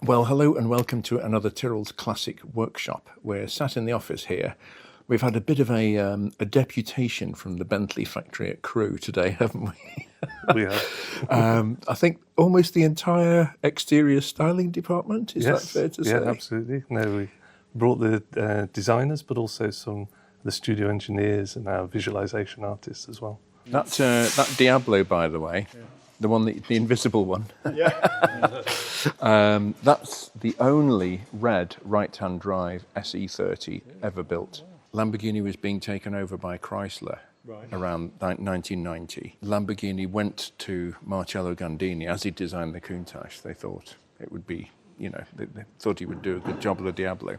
Well, hello and welcome to another Tyrrell's Classic Workshop. We're sat in the office here. We've had a bit of a deputation from the Bentley Factory at Crewe today, haven't we? We have. I think almost the entire exterior styling department, is that fair to say? Yeah, absolutely. No, we brought the designers, but also some of the studio engineers and our visualization artists as well. That Diablo, by the way, the one, the invisible one. That's the only red right-hand drive SE30 ever built. Lamborghini was being taken over by Chrysler around 1990. Lamborghini went to Marcello Gandini as he designed the Countach. They thought it would be, they thought he would do a good job of the Diablo.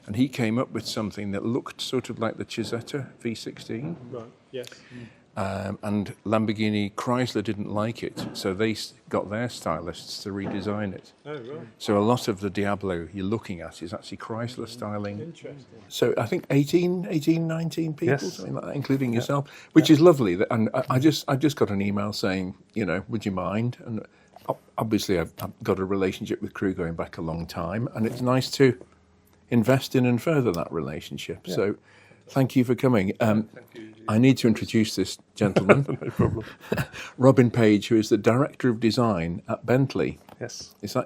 And he came up with something that looked sort of like the Chisetta V16. Right, yes. And Lamborghini Chrysler didn't like it, so they got their stylists to redesign it. Oh, right. So a lot of the Diablo you're looking at is actually Chrysler styling. Interesting. So I think 18, 19 people, Yes. something like that, including yourself, which is lovely. And I just got an email saying, would you mind? And obviously I've got a relationship with Crewe going back a long time, and it's nice to invest in and further that relationship. Yeah. So thank you for coming. Thank you. I need to introduce this gentleman. No problem. Robin Page, who is the Director of Design at Bentley. Yes. Is that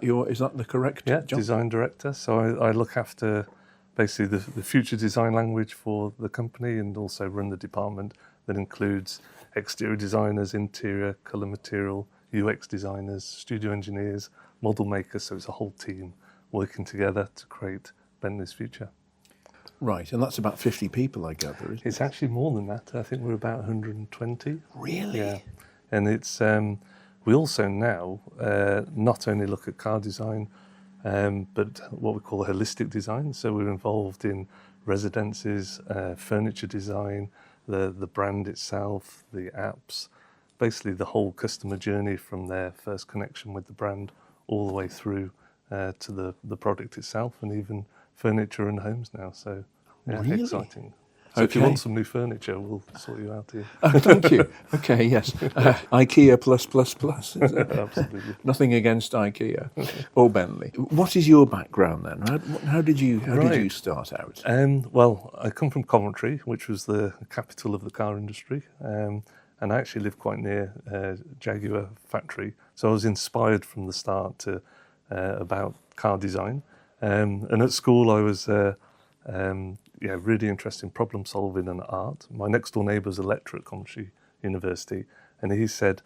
the correct job? Design director. So I look after basically the future design language for the company, and also run the department that includes exterior designers, interior, colour material, UX designers, studio engineers, model makers. So it's a whole team working together to create Bentley's future. Right, and that's about 50 people, I gather, isn't it? It's actually more than that. I think we're about 120. Really? Yeah. And it's we also now not only look at car design, but what we call holistic design. So we're involved in residences, furniture design, the brand itself, the apps, basically the whole customer journey from their first connection with the brand all the way through to the product itself, and even furniture and homes now. So really? Exciting. So if you want some new furniture, we'll sort you out here. Oh, thank you. Okay, yes. IKEA plus. Absolutely. Nothing against IKEA or Bentley. What is your background then? How did you start out? Well, I come from Coventry, which was the capital of the car industry, and I actually live quite near Jaguar Factory. So I was inspired from the start to about car design. And at school, I was really interested in problem solving and art. My next door neighbour was a lecturer at Coventry University, and he said,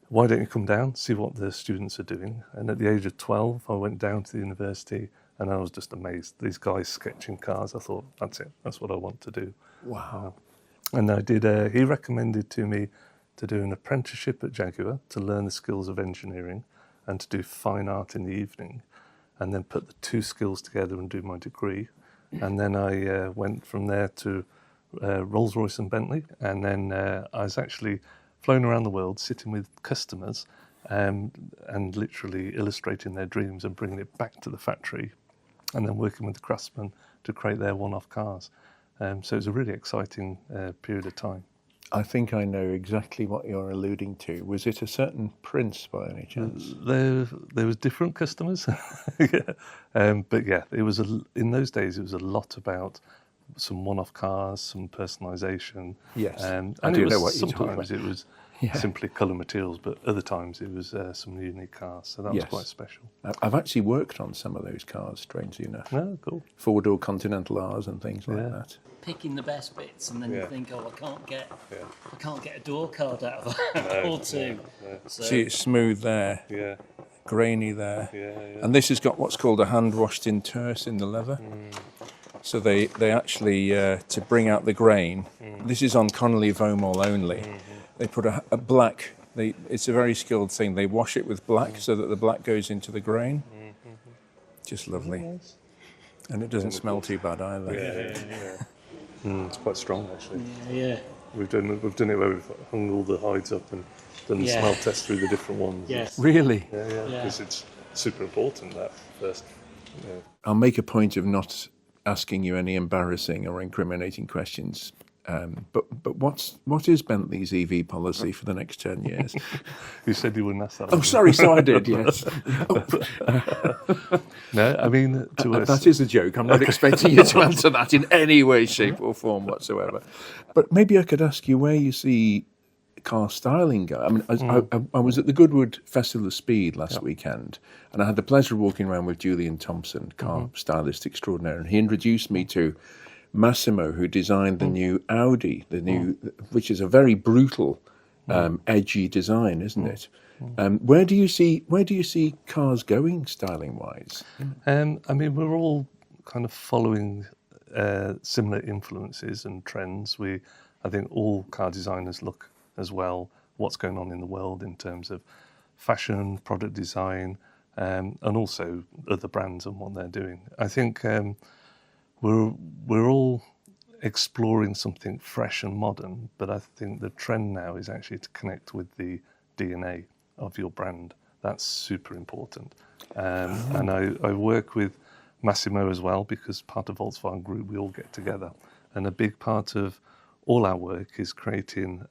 "Why don't you come down, see what the students are doing?" And at the age of 12, I went down to the university, and I was just amazed. These guys sketching cars. I thought, that's it. That's what I want to do. Wow. And I did. He recommended to me to do an apprenticeship at Jaguar to learn the skills of engineering and to do fine art in the evening, and then put the two skills together and do my degree. And then I went from there to Rolls-Royce and Bentley. And then I was actually flown around the world, sitting with customers and literally illustrating their dreams and bringing it back to the factory, and then working with the craftsmen to create their one-off cars. So it was a really exciting period of time. I think I know exactly what you're alluding to. Was it a certain prince by any chance? There was different customers, but yeah, it was in those days. It was a lot about some one-off cars, some personalisation. Yes, and I do it was, know what you're talking about. Sometimes it was simply colour materials, but other times it was some unique cars. So that was quite special. I've actually worked on some of those cars, strangely enough. Oh, cool. Four-door Continental Rs and things like that. Picking the best bits, and then you think, I can't get a door card out of it, or two. So, see, it's smooth there, grainy there, and this has got what's called a hand-washed-in terse in the leather. So they actually, to bring out the grain, this is on Connolly Vomol only, they put a black, it's a very skilled thing, they wash it with black so that the black goes into the grain. Just lovely. And it doesn't smell too bad either. It's quite strong, actually. Yeah. We've done it where we've hung all the hides up and done the smell test through the different ones. Yes. Really? Yeah, because it's super important, that first. I'll make a point of not asking you any embarrassing or incriminating questions But what is Bentley's EV policy for the next 10 years? You said you wouldn't ask that. Oh, sorry, so I did, yes. No, I mean, to us... That is a joke. I'm not expecting you to answer that in any way, shape or form whatsoever. But maybe I could ask you where you see car styling go. I mean, I was at the Goodwood Festival of Speed last weekend, and I had the pleasure of walking around with Julian Thompson, car stylist extraordinaire, and he introduced me to Massimo, who designed the new Audi, which is a very brutal, edgy design, isn't it? Where do you see cars going styling wise? I mean, we're all kind of following similar influences and trends. I think all car designers look as well what's going on in the world in terms of fashion, product design, and also other brands and what they're doing. I think we're all exploring something fresh and modern, but I think the trend now is actually to connect with the DNA of your brand. That's super important. And I work with Massimo as well, because part of Volkswagen Group, we all get together. And a big part of all our work is creating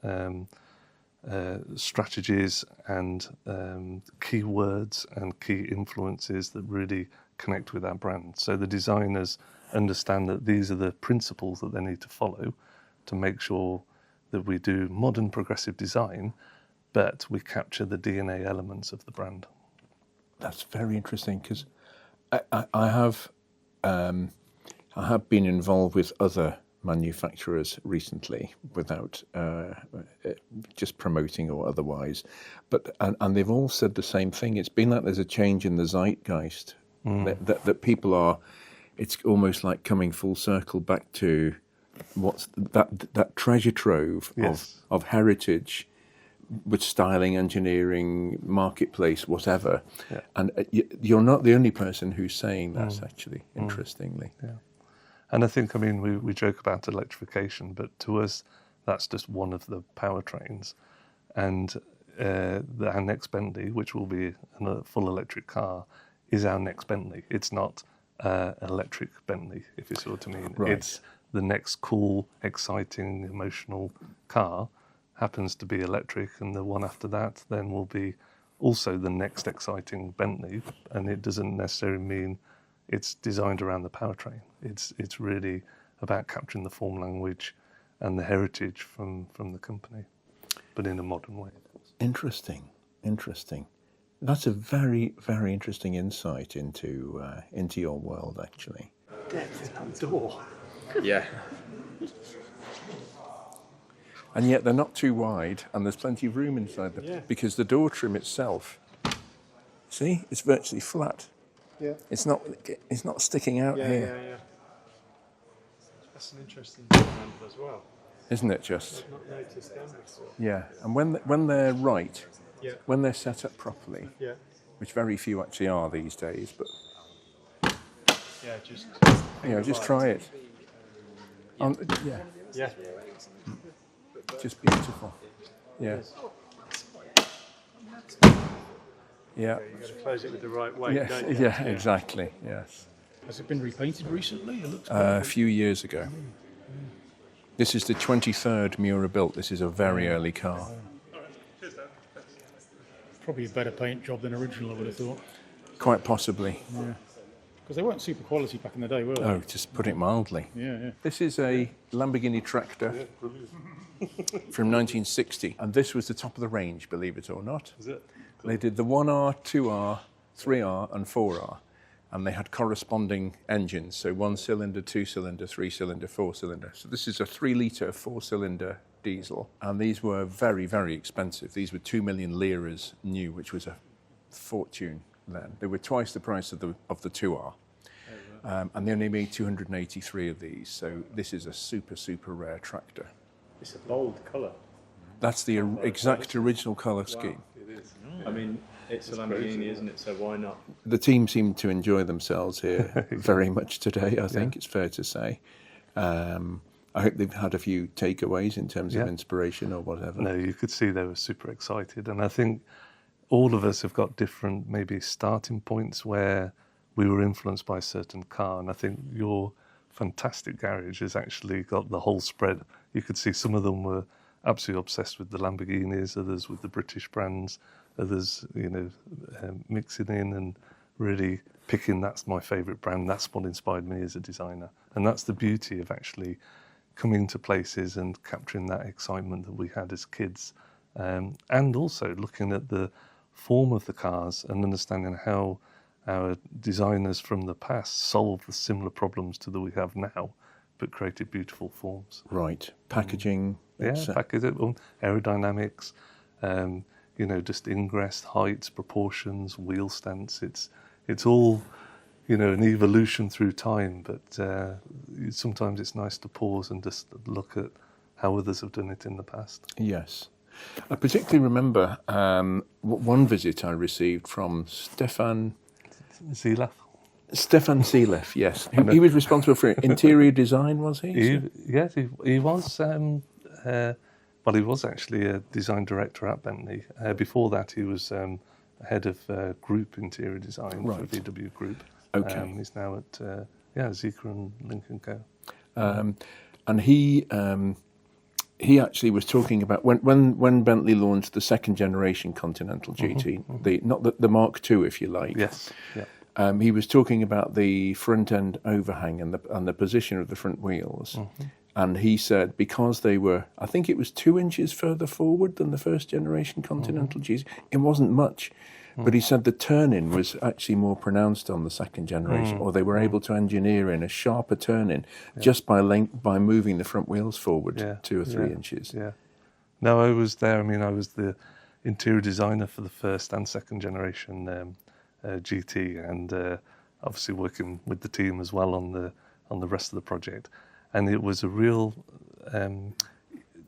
strategies and keywords and key influences that really connect with our brand. So the designers understand that these are the principles that they need to follow to make sure that we do modern progressive design, but we capture the DNA elements of the brand. That's very interesting, because I have been involved with other manufacturers recently without just promoting or otherwise, but and they've all said the same thing. It's been like there's a change in the zeitgeist, that people are. It's almost like coming full circle back to what's that treasure trove of heritage, with styling, engineering, marketplace, whatever. Yeah. And you're not the only person who's saying that, actually, interestingly. Yeah. And I think, I mean, we joke about electrification, but to us, that's just one of the powertrains. And our next Bentley, which will be a full electric car, is our next Bentley. It's not an electric Bentley, if you see what I mean. Right. It's the next cool, exciting, emotional car, happens to be electric, and the one after that then will be also the next exciting Bentley. And it doesn't necessarily mean it's designed around the powertrain. It's really about capturing the form language and the heritage from the company, but in a modern way. Interesting. That's a very, very interesting insight into your world, actually. Depth door. Yeah. And yet they're not too wide, and there's plenty of room inside them, because the door trim itself, see, it's virtually flat. Yeah. It's not sticking out here. Yeah. That's an interesting handle as well. Isn't it just? I've not noticed them before. Yeah, and when they're right, Yeah. when they're set up properly, Yeah. which very few actually are these days, but Yeah, just just try it. Yeah. Just beautiful. Yeah. Yeah. You've got to close it with the right way, Yes. don't you? Yeah. Exactly. Yes. Has it been repainted recently? It looks A few years ago. This is the 23rd Mura built. This is a very early car. probably a better paint job than original, I would have thought. Quite possibly. Yeah. Because they weren't super quality back in the day, were they? Oh, just put it mildly. Yeah. This is a Lamborghini Tractor from 1960, and this was the top of the range, believe it or not. Is it? They did the 1R, 2R, 3R and 4R, and they had corresponding engines, so 1-cylinder, 2-cylinder, 3-cylinder, 4-cylinder. So this is a 3-litre 4-cylinder diesel, and these were very, very expensive. These were 2 million liras new, which was a fortune then. They were twice the price of the 2R. And they only made 283 of these, so this is a super, super rare tractor. It's a bold colour. That's the exact original colour scheme. It is. I mean, it's a Lamborghini, isn't it? So why not? The team seemed to enjoy themselves here very much today, I think it's fair to say. I hope they've had a few takeaways in terms of inspiration or whatever. No, you could see they were super excited. And I think all of us have got different maybe starting points where we were influenced by a certain car. And I think your fantastic garage has actually got the whole spread. You could see some of them were absolutely obsessed with the Lamborghinis, others with the British brands, others, mixing in and really picking, that's my favourite brand, that's what inspired me as a designer. And that's the beauty of actually coming to places and capturing that excitement that we had as kids. And also looking at the form of the cars and understanding how our designers from the past solved the similar problems to that we have now, but created beautiful forms. Right. Packaging. Packaging, aerodynamics, just ingress, heights, proportions, wheel stance. It's all, an evolution through time, but sometimes it's nice to pause and just look at how others have done it in the past. Yes. I particularly remember one visit I received from Stefan Seelef, yes. He was responsible for interior design, was he? Yes, he was. He was actually a design director at Bentley. Before that, he was head of group interior design for VW Group. Okay. He's now at Zeekr and Lincoln Co. And he actually was talking about when Bentley launched the second generation Continental GT, not the Mark II, if you like. Yes. Yeah. He was talking about the front end overhang and the position of the front wheels. And he said because they were, I think it was 2 inches further forward than the first generation Continental GT, it wasn't much. But he said the turn-in was actually more pronounced on the second generation, or they were able to engineer in a sharper turn-in just by moving the front wheels forward 2 or 3 inches. Yeah. No, I was there. I mean, I was the interior designer for the first and second generation GT, and obviously working with the team as well on the rest of the project. And it was a real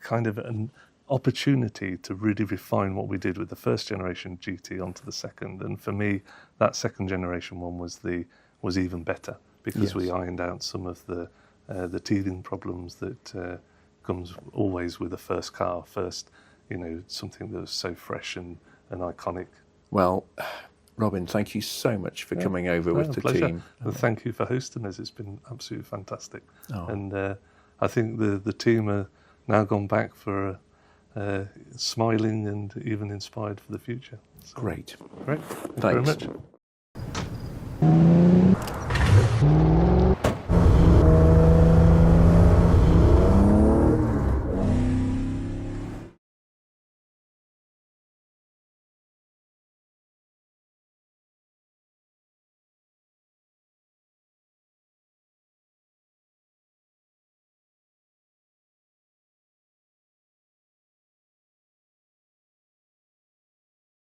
kind of an opportunity to really refine what we did with the first generation GT onto the second. And for me, that second generation one was even better because we ironed out some of the teething problems that comes always with a first car, something that was so fresh and iconic. Well, Robin, thank you so much for coming over with the pleasure. team. And thank you for hosting us. It's been absolutely fantastic. And I think the team are now gone back for smiling and even inspired for the future. So, Great. Thank you Thanks. very much.